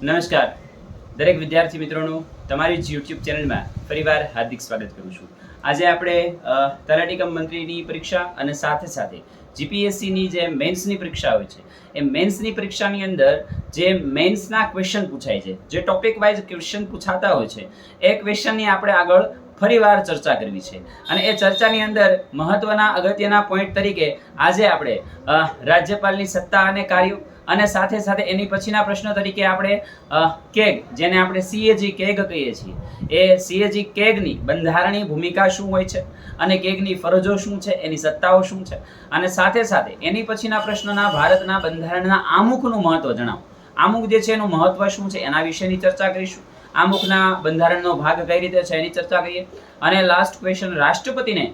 નમસ્કાર દરેક વિદ્યાર્થી મિત્રોનું તમારી જ યુટ્યુબ ચેનલમાં ફરીવાર હાર્દિક સ્વાગત કરું છું. આજે આપણે તલાટી કમ મંત્રીની પરીક્ષા અને સાથે સાથે જીપીએસસીની જે મેન્સની પરીક્ષા હોય છે એ મેન્સની પરીક્ષાની અંદર જે મેન્સના ક્વેશ્ચન પૂછાય છે, જે ટોપિક વાઇઝ ક્વેશ્ચન પૂછાતા હોય છે, એ ક્વેશ્ચનની આપણે આગળ ફરીવાર ચર્ચા કરવી છે. અને એ ચર્ચાની અંદર મહત્વના અગત્યના પોઈન્ટ તરીકે આજે આપણે રાજ્યપાલની સત્તા અને કાર્યો અને સાથે સાથે એની પછીના પ્રશ્ન તરીકે આપણે કેગ, જેને આપણે સીએજી કેગ કહીએ છીએ, એ સીએજી કેગની બંધારણીય ભૂમિકા શું હોય છે અને કેગની ફરજો શું છે, એની સત્તાઓ શું છે, અને સાથે સાથે એની પછીના પ્રશ્નના ભારતના બંધારણના આમુખનું મહત્વ જણાવો. આમુખ જે છે એનું મહત્વ શું છે એના વિશેની ચર્ચા કરીશું. આમુખના બંધારણનો ભાગ કઈ રીતે છે એની ચર્ચા કરીએ. અને લાસ્ટ ક્વેશ્ચન, રાષ્ટ્રપતિને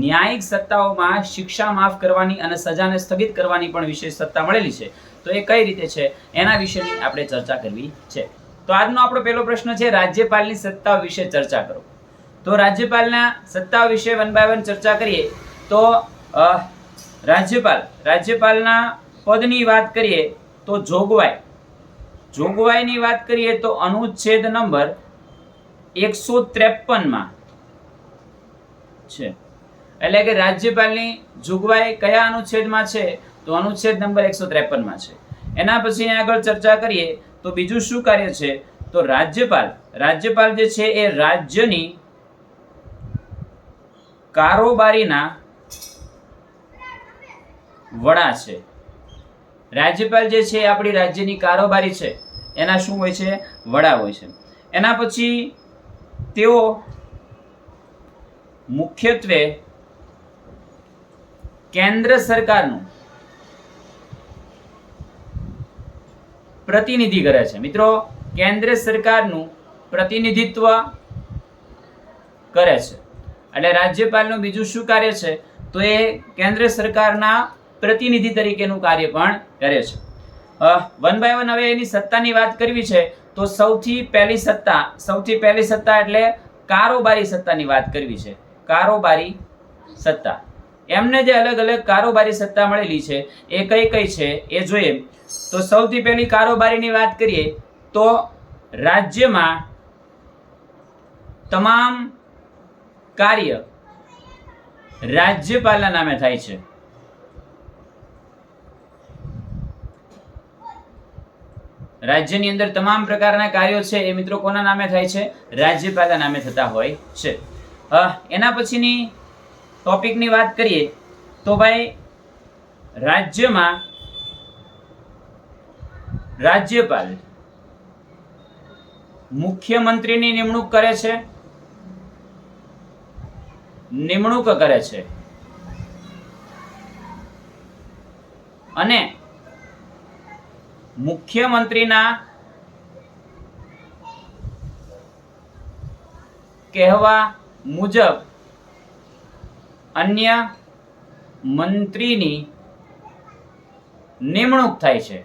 ન્યાયિક સત્તાઓમાં શિક્ષા માફ કરવાની અને સજાને સ્થગિત કરવાની પણ વિશેષ સત્તા મળેલી છે, તો એ કઈ રીતે છે એના વિશેની આપણે ચર્ચા કરવી છે. તો આજનો આપણો પહેલો પ્રશ્ન છે, રાજ્યપાલની સત્તા વિશે ચર્ચા કરો. તો રાજ્યપાલના સત્તા વિશે વન બાય વન ચર્ચા કરીએ. તો રાજ્યપાલના પદની વાત કરીએ તો જોગવાઈની વાત કરીએ તો અનુચ્છેદ નંબર 153 માં છે. એટલે કે રાજ્યપાલની જોગવાઈ કયા અનુચ્છેદમાં છે? તો અનુચ્છેદ નંબર 153 માં છે. એના પછી આગળ ચર્ચા કરીએ તો બીજું શું કાર્ય છે? તો રાજ્યપાલ જે છે એ રાજ્યની કારોબારીના વડા છે. રાજ્યપાલ જે છે આપણી રાજ્યની કારોબારી છે, એના શું હોય છે? વડા હોય છે. એના પછી તેઓ મુખ્યત્વે કેન્દ્ર સરકારનું પ્રતિનિધિ કરે છે. મિત્રો, કેન્દ્ર સરકારનું પ્રતિનિધિત્વ કરે છે. એટલે રાજ્યપાલનું બીજું શું કાર્ય છે? તો એ કેન્દ્ર સરકારના પ્રતિનિધિ તરીકેનું કાર્ય પણ કરે છે. વન બાય વન હવે એની સત્તાની વાત કરવી છે. તો સૌથી પહેલી સત્તા એટલે કારોબારી સત્તાની વાત કરવી છે. કારોબારી સત્તા, એમને જે અલગ અલગ કારોબારી સત્તા મળેલી છે એ કઈ કઈ છે એ જોઈએ. તો સૌથી પહેલી કારોબારીની વાત કરીએ તો રાજ્યમાં તમામ કાર્ય રાજ્યપાલના નામે થાય છે. રાજ્યની અંદર તમામ પ્રકારના કાર્યો છે એ મિત્રો કોના નામે થાય છે? રાજ્યપાલના નામે થતા હોય છે. એના પછીની ટોપિકની વાત કરીએ તો ભાઈ રાજ્યમાં રાજ્યપાલ મુખ્યમંત્રીની નિમણૂક કરે છે અને મુખ્યમંત્રીના કહેવા મુજબ અન્ય મંત્રીની નિમણૂક થાય છે.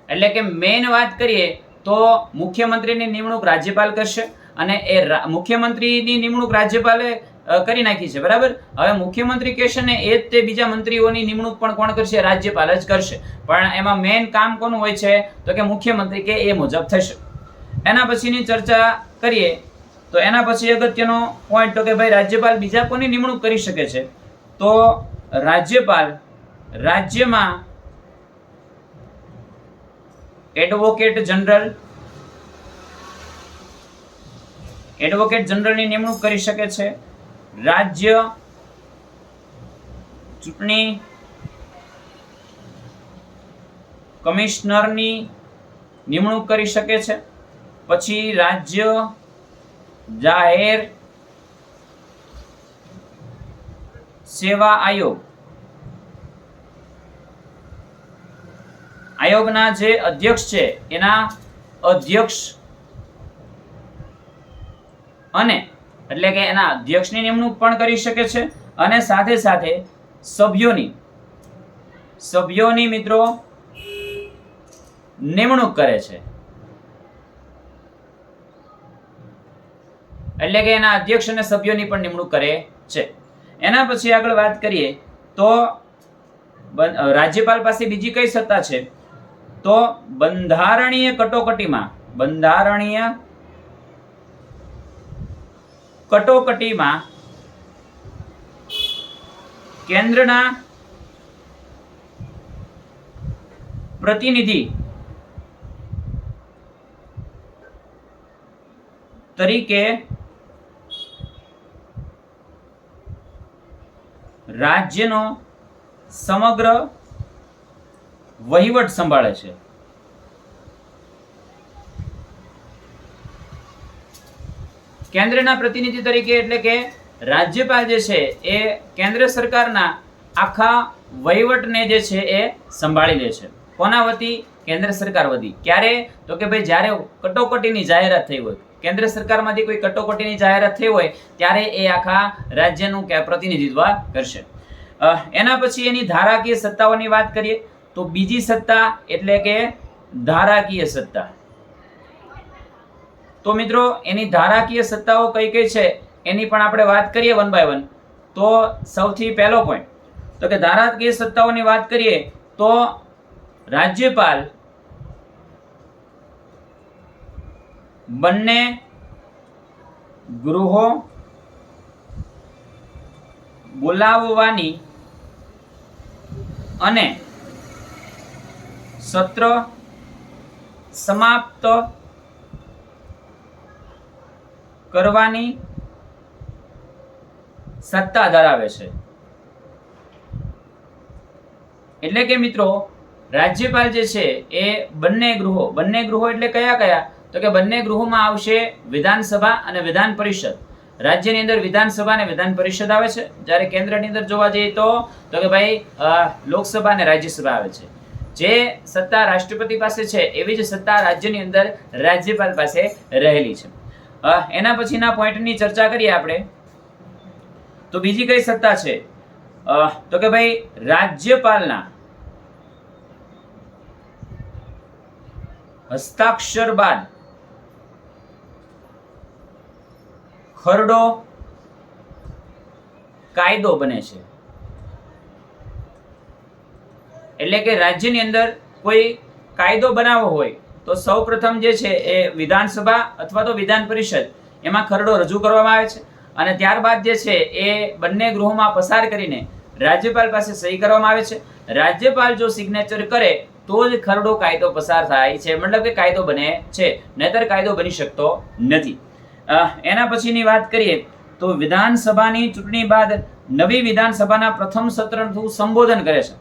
એટલે કે મેઇન વાત કરીએ તો મુખ્યમંત્રીની નિમણૂક રાજ્યપાલ કરશે અને એ મુખ્યમંત્રીની નિમણૂક રાજ્યપાલે કરી નાખી છે, બરાબર. હવે મુખ્યમંત્રી કહેશે ને એ જ તે બીજા મંત્રીઓની નિમણૂક પણ કોણ કરશે? રાજ્યપાલ જ કરશે. પણ એમાં મેઇન કામ કોનું હોય છે? તો કે મુખ્યમંત્રી કે એ મુજબ થશે. એના પછીની ચર્ચા કરીએ તો એના પછી અગત્યનો પોઈન્ટ તો કે ભાઈ રાજ્યપાલ બીજા કોની નિમણૂક કરી શકે છે? તો રાજ્યપાલ રાજ્યમાં એડવોકેટ જનરલની નિમણૂક કરી શકે છે. રાજ્ય ચૂંટણી કમિશનરની નિમણૂક કરી શકે છે. પછી રાજ્ય જાહેર સેવા આયોગના જે અધ્યક્ષ છે એના અધ્યક્ષ અને એટલે કે એના અધ્યક્ષની નિમણૂક પણ કરી શકે છે અને સાથે સાથે સભ્યોની મિત્રો નિમણૂક કરે છે. એટલે કે એના અધ્યક્ષ અને સભ્યોની પણ નિમણૂક કરે છે. એના પછી આગળ વાત કરીએ તો રાજ્યપાલ પાસે બીજી કઈ સત્તા છે, તો બંધારણીય કટોકટીમાં કેન્દ્રના પ્રતિનિધિ તરીકે રાજ્યનો સમગ્ર વહીવટ સંભાળે છે. કેન્દ્રના પ્રતિનિધિ તરીકે એટલે કે રાજ્યપાલ જે છે એ કેન્દ્ર સરકારના આખા વહીવટને જે છે એ સંભાળી લે છે. કોના વતી? કેન્દ્ર સરકાર વતી. ક્યારે? તો કે ભાઈ જ્યારે કટોકટીની જાહેરાત થઈ હોય, કેન્દ્ર સરકારમાંથી કોઈ કટોકટીની જાહેરાત થઈ હોય ત્યારે એ આખા રાજ્યનું પ્રતિનિધિત્વ કરશે. એના પછી એની ધારાકીય સત્તાઓની વાત કરીએ તો બીજી સત્તા એટલે કે ધારાકીય સત્તા. તો મિત્રો એની ધારાકીય સત્તાઓ કઈ કઈ છે એની પણ આપણે વાત કરીએ વન બાય વન. તો સૌથી પહેલો પોઈન્ટ તો કે ધારાકીય સત્તાઓની વાત કરીએ તો રાજ્યપાલ બંને ગૃહો બોલાવવાની અને સત્ર સમાપ્ત કરવાની સત્તા ધરાવે છે. એટલે કે મિત્રો રાજ્યપાલ જે છે એ બંને ગૃહો એટલે કયા કયા? તો કે બંને ગૃહોમાં આવશે વિધાનસભા અને વિધાન પરિષદ. રાજ્યની અંદર વિધાનસભા અને વિધાન પરિષદ આવે છે, જ્યારે કેન્દ્રની અંદર જોવા જઈએ તો કે ભાઈ લોકસભા અને રાજ્યસભા આવે છે. જે સત્તા રાષ્ટ્રપતિ પાસે છે એવી જ સત્તા રાજ્યની અંદર રાજ્યપાલ પાસે રહેલી છે. એના પછીના પોઈન્ટની ચર્ચા કરીએ આપણે તો બીજી કઈ સત્તા છે તો કે ભાઈ રાજ્યપાલના હસ્તાક્ષર બાદ ખરડો કાયદો બને છે. એટલે કે રાજ્યની અંદર કોઈ કાયદો બનાવવો હોય તો સૌપ્રથમ જે છે એ વિધાનસભા અથવા તો વિધાન પરિષદ એમાં ખરડો રજૂ કરવામાં આવે છે અને ત્યારબાદ જે છે એ બંને ગૃહોમાં પસાર કરીને રાજ્યપાલ પાસે સહી કરવામાં આવે છે. રાજ્યપાલ જો સિગ્નેચર કરે તો જ ખરડો કાયદો પસાર થાય છે, મતલબ કે કાયદો બને છે, નહીતર કાયદો બની શકતો નથી. એના પછીની વાત કરીએ તો વિધાનસભાની ચૂંટણી બાદ નવી વિધાનસભાના પ્રથમ સત્રનું સંબોધન કરે છે.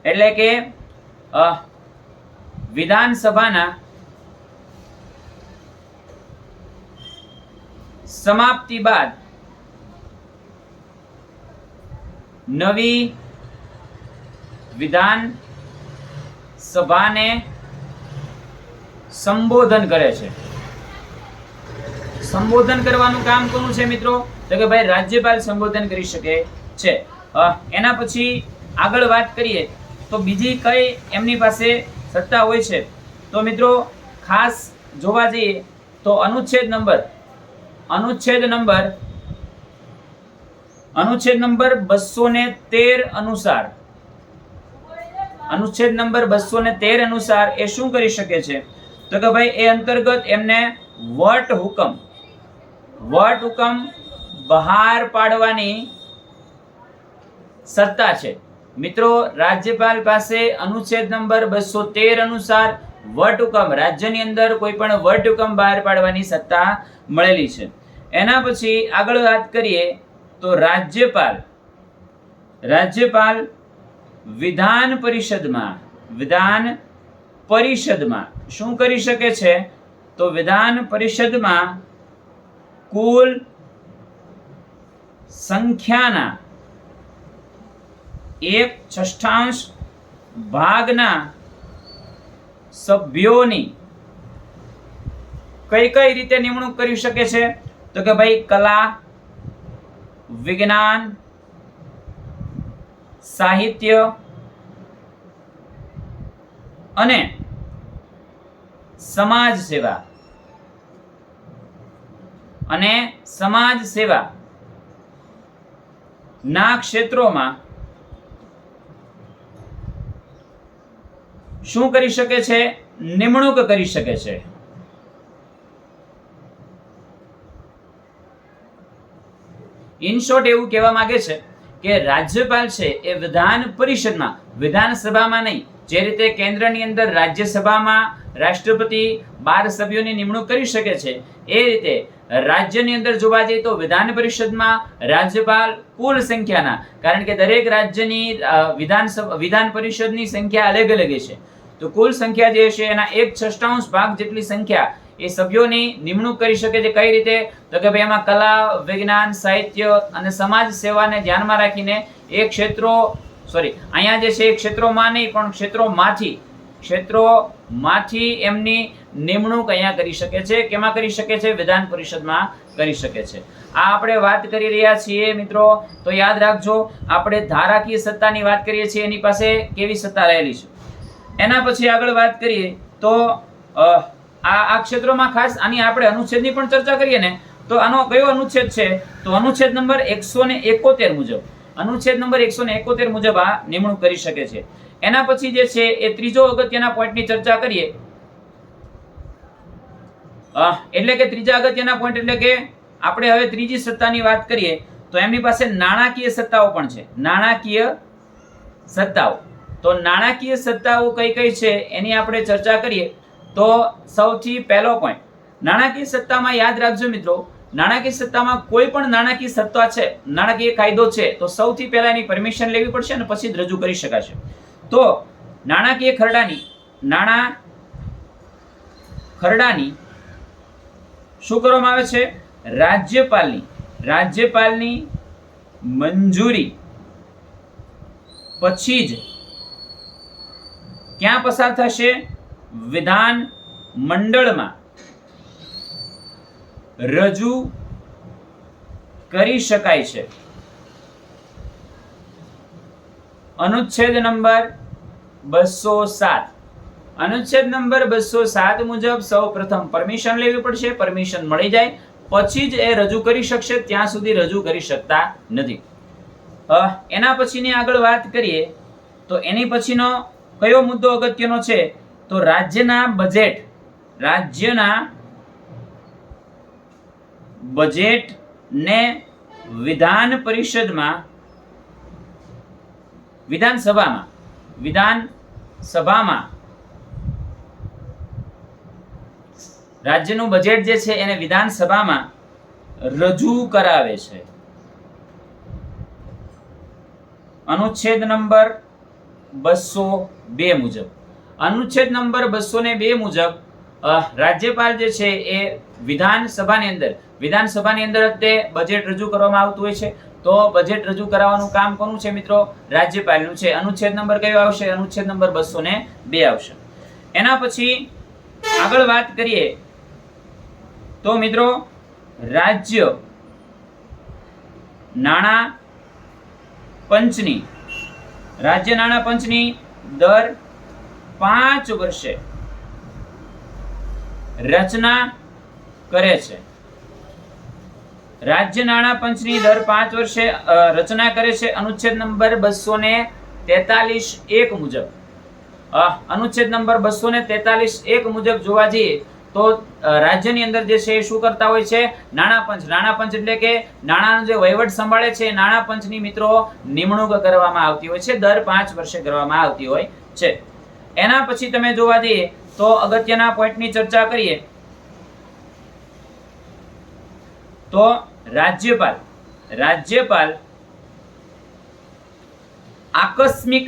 એટલે કે વિધાનસભાના સમાપ્તિ બાદ નવી વિધાનસભાને સંબોધન કરે છે. સંબોધન કરવાનું કામ કોનું છે મિત્રો? તો કે ભાઈ રાજ્યપાલ સંબોધન કરી શકે છે. એના પછી આગળ વાત કરીએ તો બીજી કઈ એમની પાસે સત્તા હોય છે તો મિત્રો ખાસ જોવા જઈએ તો અનુચ્છેદ નંબર 213 અનુસાર એ શું કરી શકે છે તો કે ભાઈ એ અંતર્ગત એમને વટ હુકમ બહાર પાડવાની સત્તા છે. મિત્રો રાજ્યપાલ પાસે અનુચ્છેદ નંબર 213 અનુસાર વટહુકમ, રાજ્યની અંદર કોઈ પણ વટહુકમ બહાર પાડવાની સત્તા મળેલી છે. એના પછી આગળ વાત કરીએ તો રાજ્યપાલ વિધાન પરિષદમાં શું કરી શકે છે તો વિધાન પરિષદમાં કુલ સંખ્યાના 1/6 ભાગના સભ્યોની કઈ કઈ રીતે નિમણૂક કરી શકે છે તો કે ભાઈ કલા, વિજ્ઞાન, સાહિત્ય અને સમાજ સેવા અને સમાજ સેવા ના ક્ષેત્રોમાં શું કરી શકે છે? નિમણૂક કરી શકે છે. ઇન શોર્ટ એવું કહેવા માંગે છે કે રાજ્યપાલ છે એ વિધાન પરિષદમાં, વિધાનસભામાં નહીં, જે રીતે કેન્દ્રની અંદર રાજ્યસભામાં રાષ્ટ્રપતિ 12 સભ્યોની નિમણૂક કરી શકે છે, એ રીતે રાજ્યની અંદર જોવા જઈએ તો વિધાન પરિષદમાં રાજ્યપાલ કુલ સંખ્યાના, કારણ કે દરેક રાજ્યની વિધાન પરિષદની સંખ્યા અલગ અલગ છે, તો કુલ સંખ્યા જે છે એના 1/6 ભાગ જેટલી સંખ્યા એ સભ્યોની નિમણૂક કરી શકે છે. કઈ રીતે? તો કે ભાઈ એમાં કલા, વિજ્ઞાન, સાહિત્ય અને સમાજ સેવાને ધ્યાનમાં રાખીને એ અહીંયા જે છે એ ક્ષેત્રોમાં નહીં પણ ક્ષેત્રોમાંથી એમની નિમણૂક અહીંયા કરી શકે છે. કેમાં કરી શકે છે? વિધાન પરિષદમાં કરી શકે છે. આ આપણે વાત કરી રહ્યા છીએ મિત્રો, તો યાદ રાખજો, આપણે ધારાકીય સત્તાની વાત કરીએ છીએ, એની પાસે કેવી સત્તા રહેલી છે. એના પછી આગળ વાત કરીએ તો આ ક્ષેત્રોમાં ખાસ આની આપણે અનુચ્છેદની પણ ચર્ચા કરીએ ને, તો આનો કયો અનુચ્છેદ છે? તો અનુચ્છેદ નંબર 171 મુજબ, અનુચ્છેદ નંબર 171 મુજબ આ નિમણૂક કરી શકે છે. એના પછી જે છે એ ત્રીજો અગત્યના પોઈન્ટની ચર્ચા કરીએ, એટલે કે ત્રીજા અગત્યના પોઈન્ટ એટલે કે આપણે હવે ત્રીજી સત્તાની વાત કરીએ તો એમની પાસે નાણાકીય સત્તાઓ પણ છે. નાણાકીય સત્તાઓ, તો નાણાકીય સત્તાઓ કઈ કઈ છે એની આપણે ચર્ચા કરીએ તો સૌથી પહેલો પોઈન્ટ, નાણાકીય સત્તામાં યાદ રાખજો મિત્રો, નાણાકીય સત્તામાં કોઈ પણ નાણાકીય સત્તા છે, નાણાકીય કાયદો છે, તો સૌથી પહેલા એની પરમિશન લેવી પડશે અને પછી જ રજૂ કરી શકાશે. તો નાણાકીય ખરડાની શું કરવામાં આવે છે? રાજ્યપાલની મંજૂરી પછી જ ક્યાં પસાર થશે? વિધાન મંડળમાં રજૂ કરી શકાય છે. અનુચ્છેદ નંબર 207, અનુચ્છેદ નંબર 207 મુજબ સૌ પ્રથમ પરમિશન લેવી પડશે, પરમિશન મળી જાય પછી જ એ રજૂ કરી શકશે, ત્યાં સુધી રજૂ કરી શકતા નથી. એના પછીની આગળ વાત કરીએ તો એની પછીનો કયો મુદ્દો અગત્યનો છે? તો રાજ્યના બજેટ ને વિધાનસભામાં રાજ્યનું બજેટ જે છે એને વિધાનસભામાં રજૂ કરાવે છે. અનુચ્છેદ નંબર 202 મુજબ, અનુચ્છેદ નંબર 202 મુજબ રાજ્યપાલ જે છે એ વિધાનસભાની અંદર તે બજેટ રજૂ કરવામાં આવતું હોય છે, તો બજેટ રજૂ કરાવવાનું કામ કોનું છે મિત્રો? રાજ્યપાલનું છે. અનુચ્છેદ નંબર કયો આવશે? અનુચ્છેદ નંબર 202 આવશે. એના પછી આગળ વાત કરીએ તો મિત્રો રાજ્ય નાણાં પંચની દર 5 વર્ષે રચના કરે છે. રાજ્ય નાણાં પંચની દર 5 વર્ષે રચના કરે છે. અનુચ્છેદ નંબર 243(1) મુજબ, અનુચ્છેદ નંબર 243(1) મુજબ જોવા જઈએ તો રાજ્યની અંદર જે છે શું કરતા હોય છે? નાણાં પંચ એટલે કે નાણાંનો જે વહીવટ સંભાળે છે, નાણાં પંચની મિત્રો નિમણૂક કરવામાં આવતી હોય છે, દર 5 વર્ષે કરવામાં આવતી હોય છે. એના પછી તમે જોવા જઈએ તો અગત્યના પોઈન્ટની ચર્ચા કરીએ તો રાજ્યપાલ આકસ્મિક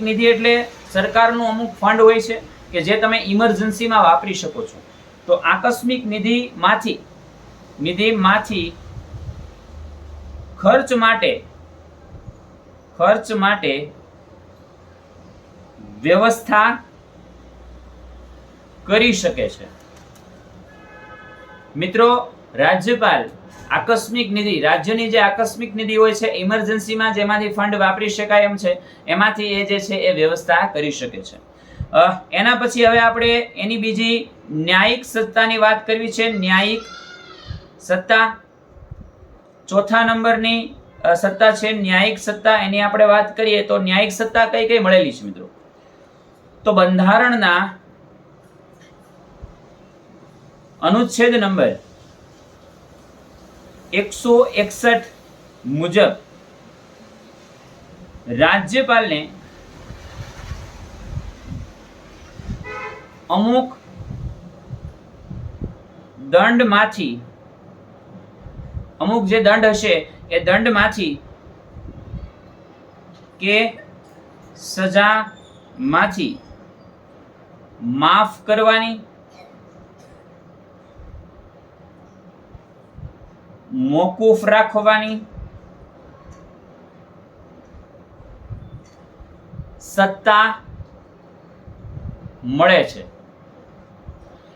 નિધિ એટલે સરકારનું અમુક ફંડ હોય છે કે જે તમે ઇમરજન્સીમાં વાપરી શકો છો, તો આકસ્મિક નિધિમાંથી ખર્ચ માટે વ્યવસ્થા કરી શકે છે. મિત્રો રાજ્યપાલ આકસ્મિક નિધિ, રાજ્યની જે આકસ્મિક નિધિ હોય છે, ઇમરજન્સીમાં જેમાંથી ફંડ વાપરી શકાય એમ છે, એમાંથી એ જે છે એ વ્યવસ્થા કરી શકે છે. એના પછી હવે આપણે એની બીજી ન્યાયિક સત્તાની વાત કરવી છે. ન્યાયિક સત્તા ચોથા નંબરની સત્તા છે ન્યાયિક સત્તા. એની આપણે વાત કરીએ તો ન્યાયિક સત્તા કઈ કઈ મળેલી છે મિત્રો? તો બંધારણના અનુચ્છેદ નંબર 161 મુજબ રાજ્યપાલને અમુક દંડમાંથી અમુક જે દંડ હશે એ દંડમાંથી કે સજામાંથી માફ કરવાની, મોકૂફ રાખવાની સત્તા મળે છે.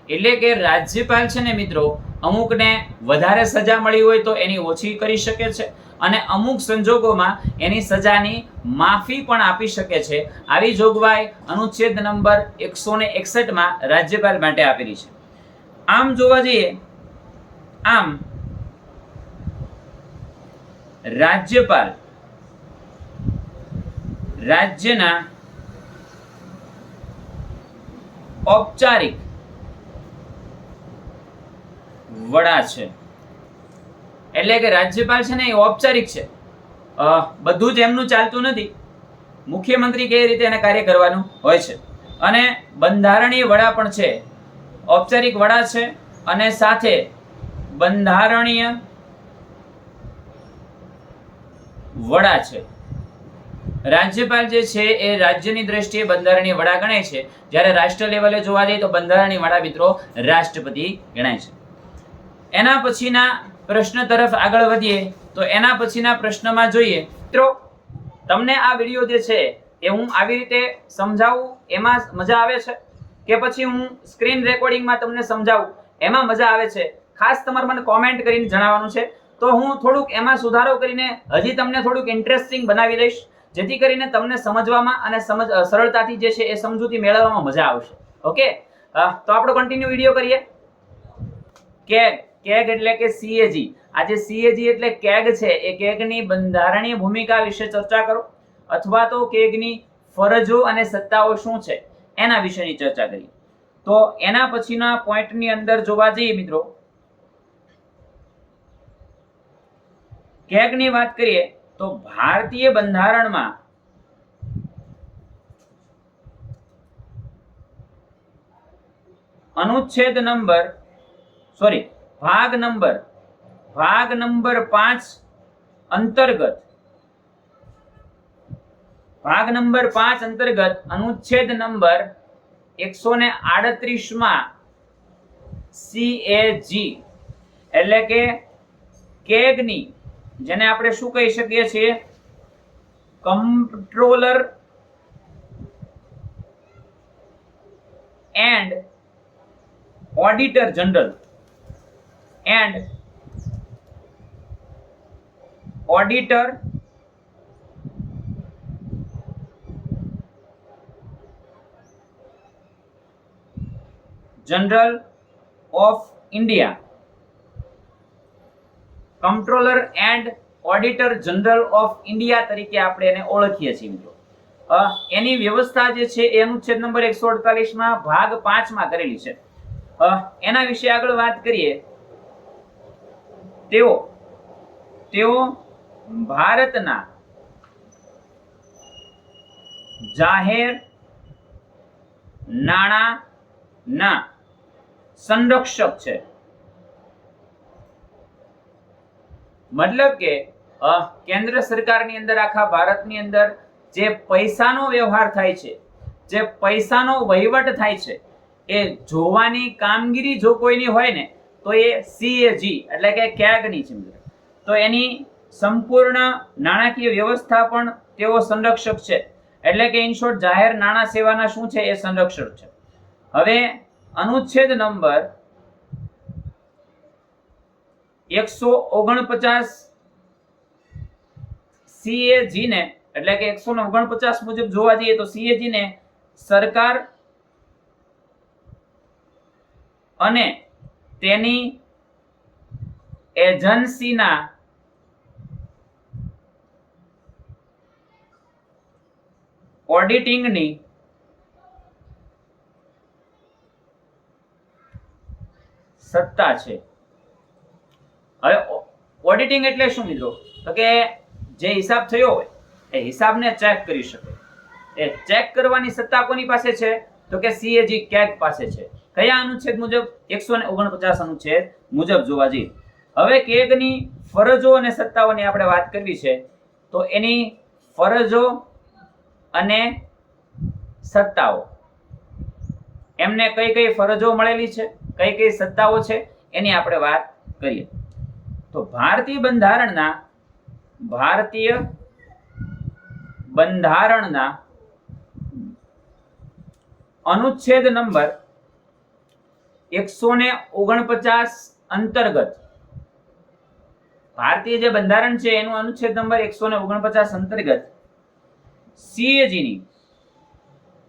એટલે કે રાજ્યપાલ છે ને મિત્રો, અમુકને વધારે સજા મળી હોય તો એની ઓછી કરી શકે છે અને અમુક સંજોગોમાં એની સજાની માફી પણ આપી શકે છે. આવી જોગવાઈ અનુચ્છેદ નંબર 161 માં રાજ્યપાલ માટે આપેલી છે. આમ જોવા જઈએ, આમ રાજ્યપાલ રાજ્યના ઔપચારિક વડા છે. એટલે કે રાજ્યપાલ છે ને એ ઔપચારિક છે, બધું જ એમનું ચાલતું નથી. મુખ્યમંત્રી કઈ રીતે એને કાર્ય કરવાનું હોય છે અને બંધારણીય વડા પણ છે, ઔપચારિક વડા છે અને સાથે બંધારણીય વડા છે. રાજ્યપાલ જે છે એ રાજ્યની દ્રષ્ટિએ બંધારણીય વડા ગણાય છે, જ્યારે રાષ્ટ્ર લેવલે જોવા જઈએ તો બંધારણીય વડા મિત્રો રાષ્ટ્રપતિ ગણાય છે. એના પછીના પ્રશ્ન તરફ આગળ વધીએ તો એના પછીના પ્રશ્નમાં જોઈએ મિત્રો, તમને આ વિડીયો જે છે એ હું આવી રીતે સમજાવું એમાં મજા આવે છે કે પછી હું સ્ક્રીન રેકોર્ડિંગમાં તમને સમજાવું એમાં મજા આવે છે? ખાસ તમારે મને કોમેન્ટ કરીને જણાવવાનું છે, તો હું થોડુંક એમાં સુધારો કરીને હજી તમને થોડુંક ઇન્ટરેસ્ટિંગ બનાવી દઈશ, જેથી કરીને તમને સમજવામાં અને સરળતાથી જે છે એ સમજૂતી મેળવવામાં મજા આવશે. ઓકે, તો આપણો કન્ટિન્યુ વિડીયો કરીએ. કેગ એટલે કે સીએજી. આજે સીએજી એટલે કેગ છે, એ કેગની બંધારણીય ભૂમિકા વિશે ચર્ચા કરો અથવા તો કેગની ફરજો અને સત્તાઓ શું છે એના વિશેની ચર્ચા કરીએ. તો એના પછીના પોઈન્ટની અંદર જોવા જઈએ મિત્રો, કેગની વાત કરીએ તો ભારતીય બંધારણમાં અનુચ્છેદ નંબર ભાગ નંબર 5 અંતર્ગત અનુચ્છેદ નંબર 138 માં સીએજી એટલે કે કેગની, જેને આપણે શું કહી શકીએ છીએ, controller and auditor general of India, controller and auditor general of India તરીકે આપણે એને ઓળખીએ છીએ મિત્રો. એની વ્યવસ્થા જે છે એ અનુચ્છેદ નંબર 148 માં ભાગ 5 માં કરેલી છે. એના વિશે આગળ વાત કરીએ. તેઓ ભારતના જાહેર નાણાંના સંરક્ષક છે. મતલબ કે કેન્દ્ર સરકારની અંદર, આખા ભારતની અંદર જે પૈસાનો વ્યવહાર થાય છે, જે પૈસાનો વહીવટ થાય છે, એ જોવાની કામગીરી જો કોઈની હોય ને તો એ સીએજી એટલે કે કેગની છે. તો એની સંપૂર્ણ નાણાકીય વ્યવસ્થા પણ તેઓ સંરક્ષક છે. એટલે કે ઇન શોર્ટ જાહેર નાણાં સેવાના શું છે, એ સંરક્ષક છે. હવે અનુચ્છેદ નંબર 149 સીએજી ને એટલે કે 149 મુજબ જોવા જઈએ તો સીએજી ને સરકાર અને તેની એજન્સીના ઓડિટિંગની સત્તા છે. હવે ઓડિટિંગ એટલે શું મિત્રો? તો કે જે હિસાબ થયો હોય એ હિસાબને ચેક કરી શકે. એ ચેક કરવાની સત્તા કોની પાસે છે? તો કે સીએજી કેગ પાસે છે. કયા અનુચ્છેદ મુજબ? 149 અનુચ્છેદ મુજબ જોવા જઈએ. હવે કેગની ફરજો અને સત્તાઓની આપણે વાત કરવી છે, તો એની ફરજો અને સત્તાઓ, એમને કઈ કઈ ફરજો મળેલી છે, કઈ કઈ સત્તાઓ છે, એની આપણે વાત કરીએ. તો ભારતીય બંધારણના અનુચ્છેદ નંબર 149 અંતર્ગત, ભારતીય જે બંધારણ છે એનું અનુચ્છેદ નંબર 149 અંતર્ગત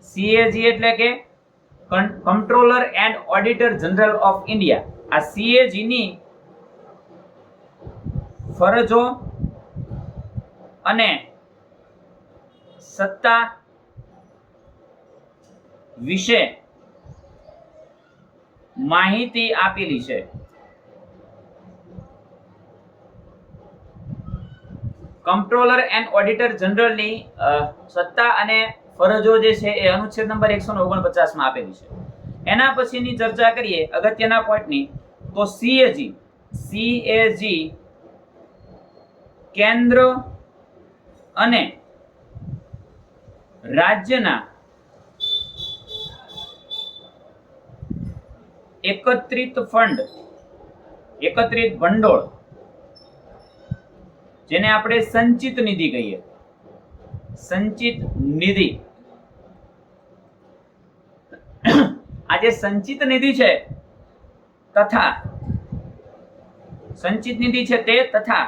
સીએજી એટલે કે controller and auditor general of India, આ સીએજી ની ફરજો અને સત્તા વિશે માહિતી આપેલી છે. કંટ્રોલર એન્ડ ઓડિટર જનરલની સત્તા અને ફરજો જે છે એ અનુચ્છેદ નંબર 149 માં આપેલી છે. એના પછીની ચર્ચા કરીએ અગત્યના પોઈન્ટની, તો સીએજી કેન્દ્ર અને રાજ્યના એકત્રિત ભંડોળ, જેને આપણે સંચિત નિધિ કહીએ, સંચિત નિધિ, આ જે સંચિત નિધિ છે તથા સંચિત નિધિ છે તે તથા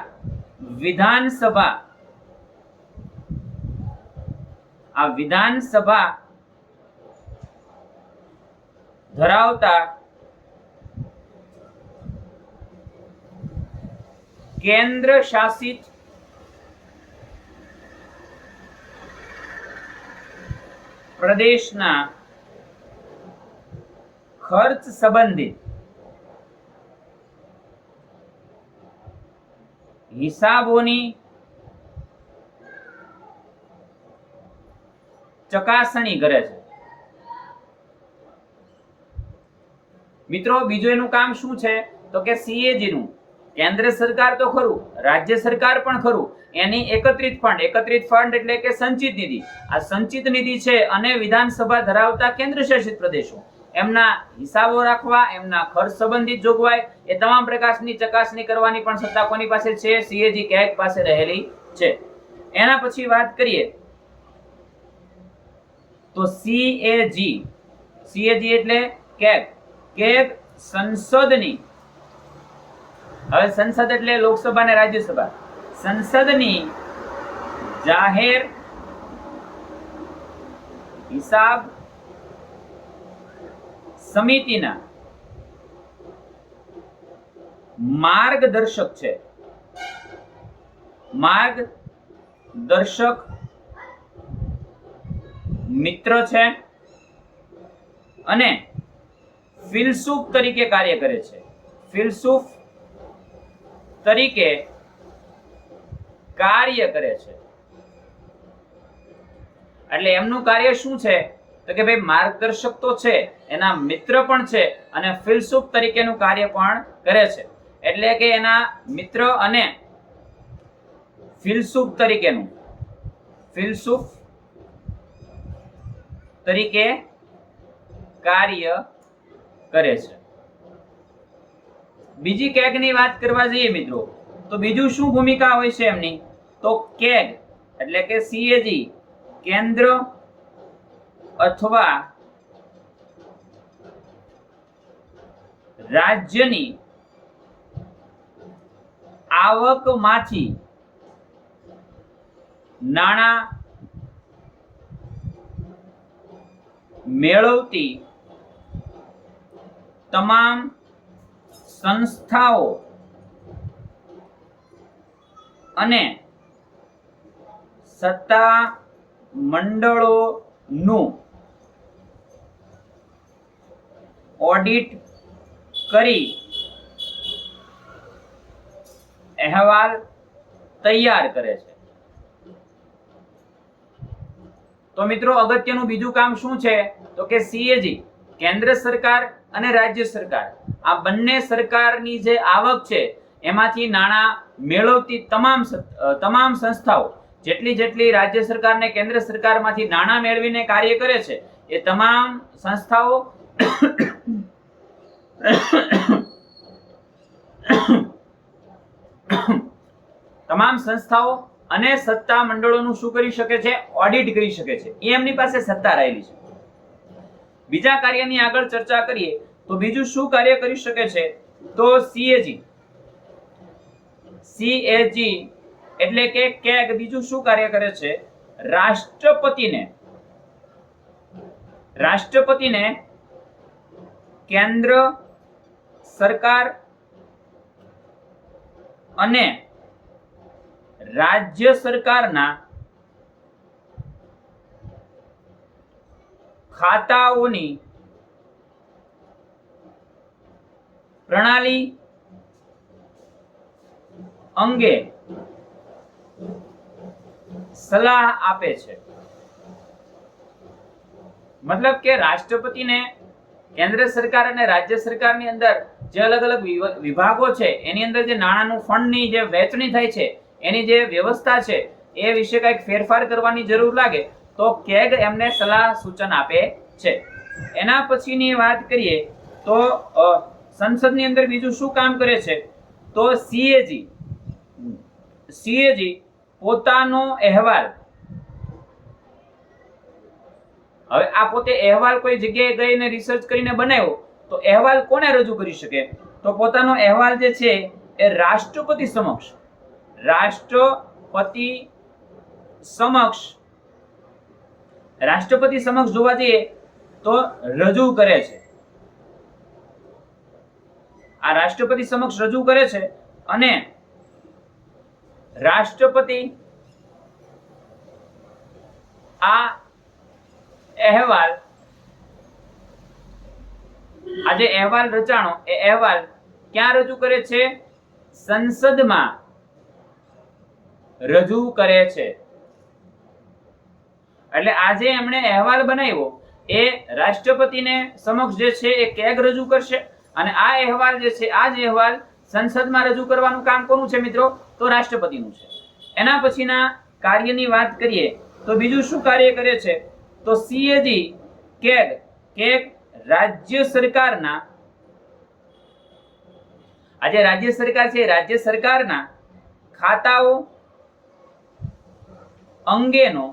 વિધાનસભા, આ વિધાનસભા ધરાવતા કેન્દ્ર શાસિત પ્રદેશના ખર્ચ સંબંધિત હિસાબોની ચકાસણી કરે છે. મિત્રો બીજું એનું કામ શું છે? તો કે સીએજી નું કેન્દ્ર સરકાર તો ખરું, રાજ્ય સરકાર પણ ખરું, એની એકત્રિત ફંડ એટલે કે સંચિત નિધિ, આ સંચિત નિધિ છે અને વિધાનસભા ધરાવતા કેન્દ્ર શાસિત પ્રદેશો એમના હિસાબો રાખવા, એમના ખર્ચ સંબંધિત જોગવાઈ, એ તમામ પ્રકારની ચકાસણી કરવાની પણ સત્તા કોની પાસે છે? સીએજી કેગ પાસે રહેલી છે. એના પછી વાત કરીએ તો સીએજી એટલે કેગ સંસદની, હવે સંસદ એટલે લોકસભા અને રાજ્યસભા, સંસદની જાહેર હિસાબ સમિતિના માર્ગદર્શક છે. માર્ગદર્શક મિત્ર છે અને ફિલસૂફ તરીકે કાર્ય કરે છે. ફિલસૂફ તરીકે કાર્ય કરે છે. એટલે એમનું કાર્ય શું છે? તો કે ભાઈ માર્ગદર્શક તો છે, એના મિત્ર પણ છે અને ફિલસૂફ તરીકેનું કાર્ય પણ કરે છે. એટલે કે એના મિત્ર અને ફિલસૂફ તરીકે કાર્ય કરે છે. બીજી કેગની વાત કરવા જઈએ મિત્રો, તો બીજું શું ભૂમિકા હોય છે એમની? તો કેગ એટલે કે સીએજી કેન્દ્ર અથવા રાજ્યની આવકમાંથી નાણાં મેળવતી તમામ સંસ્થાઓ અને સત્તા મંડળોનું ઓડિટ કરી અહેવાલ તૈયાર કરે છે. તો મિત્રો અગત્યનું બીજું કામ શું છે તો કે સીએજી કેન્દ્ર સરકાર અને રાજ્ય સરકાર આ બંને સરકારની જે આવક છે એમાંથી નાણાં મેળવતી તમામ સંસ્થાઓ જેટલી રાજ્ય સરકાર ને કેન્દ્ર સરકારમાંથી નાણાં મેળવીને કાર્ય કરે છે એ તમામ સંસ્થાઓ અને સત્તા મંડળોનું શું કરી શકે છે ઓડિટ કરી શકે છે. એમની પાસે સત્તા રહેલી છે. બીજા કાર્યની આગળ ચર્ચા કરીએ તો બીજું શું કાર્ય કરી શકે છે તો સીએજી એટલે કે કેગ બીજું શું કાર્ય કરે છે રાષ્ટ્રપતિને કેન્દ્ર સરકાર અને રાજ્ય સરકારના ખાતાઓની પ્રણાલી અંગે સલાહ આપે છે. મતલબ કે રાષ્ટ્રપતિને કેન્દ્ર સરકાર અને રાજ્ય સરકારની અંદર જે અલગ અલગ વિભાગો છે એની અંદર જે નાણાંનું ફંડની જે વહેંચણી થાય છે એની જે વ્યવસ્થા છે એ વિશે કંઈક ફેરફાર કરવાની જરૂર લાગે તો કેગ એમને સલાહ સૂચન આપે છે. એના પછીની વાત કરીએ તો સંસદની અંદર બીજું શું કામ કરે છે તો સીએજી પોતાનો અહેવાલ હવે આ પોતે અહેવાલ કોઈ જગ્યાએ ગઈને રિસર્ચ કરીને બનાવ્યો તો અહેવાલ કોને રજૂ કરી શકે તો પોતાનો અહેવાલ જે છે એ રાષ્ટ્રપતિ સમક્ષ જોવા જઈએ તો રજૂ કરે છે. આ રાષ્ટ્રપતિ સમક્ષ રજૂ કરે છે અને રાષ્ટ્રપતિ આ અહેવાલ આ જે અહેવાલ રચાણો એ અહેવાલ ક્યાં રજૂ કરે છે સંસદમાં રજૂ કરે છે. એટલે આજે એમણે અહેવાલ બનાવ્યો એ રાષ્ટ્રપતિને સમક્ષ જે છે એ કેગ રજૂ કરશે અને આ અહેવાલ જે છે આ જ અહેવાલ સંસદમાં રજૂ કરવાનું કામ કોનું છે મિત્રો તો રાષ્ટ્રપતિનું છે. એના પછીના કાર્યની વાત કરીએ તો બીજું શું કાર્ય કરે છે તો સીએજી કેગ રાજ્ય સરકારના આજે રાજ્ય સરકાર છે રાજ્ય સરકારના ખાતાઓ અંગેનો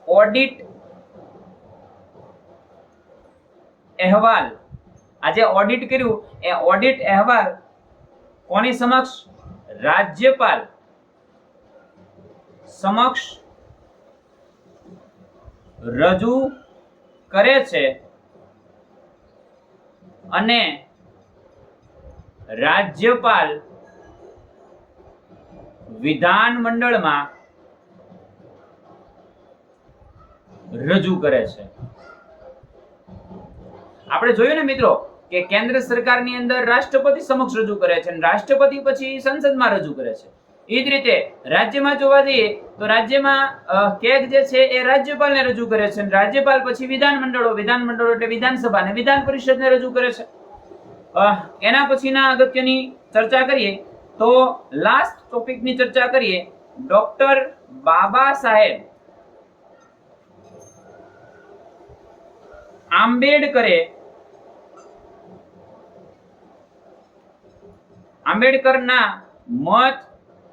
ઓડિટ અહેવાલ આજે ઓડિટ કર્યું એ ઓડિટ અહેવાલ કોની સમક્ષ રાજ્યપાલ સમક્ષ રજૂ કરે છે અને રાજ્યપાલ વિધાન મંડળમાં રજૂ કરે છે. આપણે જોયું ને મિત્રો કે કેન્દ્ર સરકારની અંદર રાષ્ટ્રપતિ સમક્ષ રજૂ કરે છે અને રાષ્ટ્રપતિ પછી સંસદમાં રજૂ કરે છે. એ જ રીતે રાજ્યમાં જોવા જઈએ તો રાજ્યમાં કેગ જે છે એ રાજ્યપાલને રજૂ કરે છે અને રાજ્યપાલ પછી વિધાન મંડળો એટલે વિધાનસભા અને વિધાન પરિષદને રજૂ કરે છે. એના પછીના અગત્યની ચર્ચા કરીએ તો લાસ્ટ ટોપિકની ચર્ચા કરીએ ડોક્ટર બાબા સાહેબ આંબેડકરના મત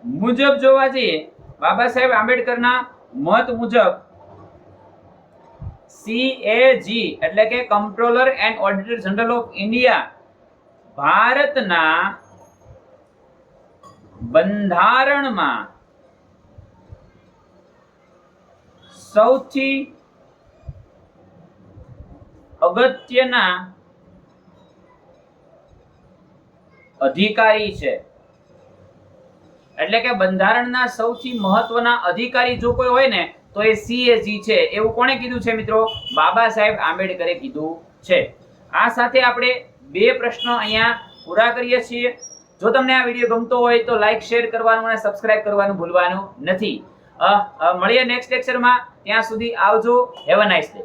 મુજબ જોવા જઈએ બાબા સાહેબ આંબેડકરના મત મુજબ સીએજી એટલે કે comptroller and auditor general of India ભારતના બંધારણમાં સૌથી અગત્યના અધિકારી છે. એટલે કે બંધારણના સૌથી મહત્વના અધિકારી જો કોઈ હોય ને તો એ CAG છે. એવું કોણે કીધું છે મિત્રો? બાબા સાહેબ આંબેડકરે કીધું છે. આ સાથે આપણે 2 પ્રશ્નો અહીંયા પૂરા કરીએ છીએ. જો તમને આ વિડીયો ગમતો હોય તો લાઈક શેર કરવાનું અને સબસ્ક્રાઇબ કરવાનું ભૂલવાનું નથી. મળીએ નેક્સ્ટ લેક્ચરમાં. ત્યાં સુધી આવજો. Have a nice day.